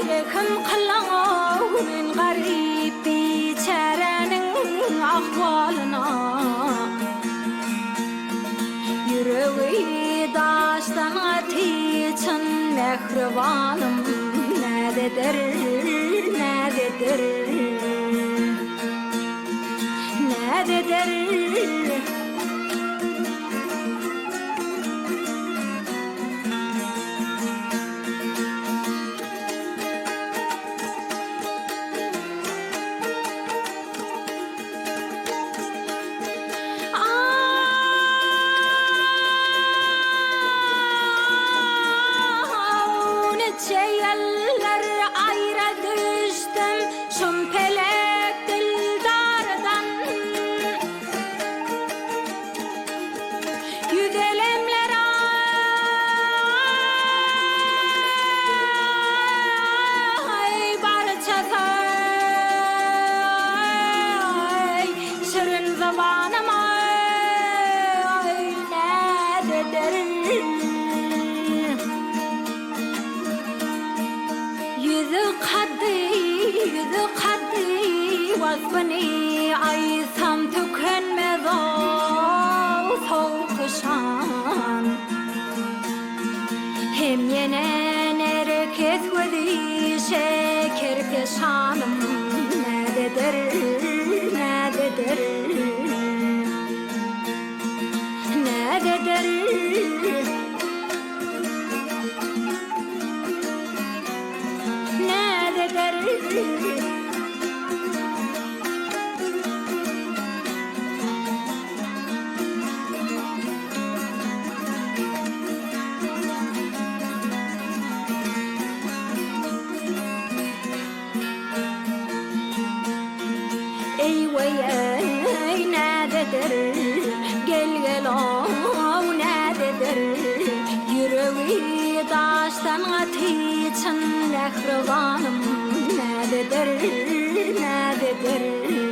ركم قلعه من غريب بيشارن أحوالنا يروي داشتناتي çın mehribanım nerededir nerededir nerededir Şeyler ayrı düştüm şumpelek dildardan yüdelemler ay barçası ay şirin zamanım ay nerededir yüzü kaddi vasfını aysam tükenmez o soğukuşan hem yenen herkes vedi şeker peşanım nerededir nerededir nerededir Ey nerededir gel o nerededir yüreği taştan ateşin mehribanım nerededir nerededir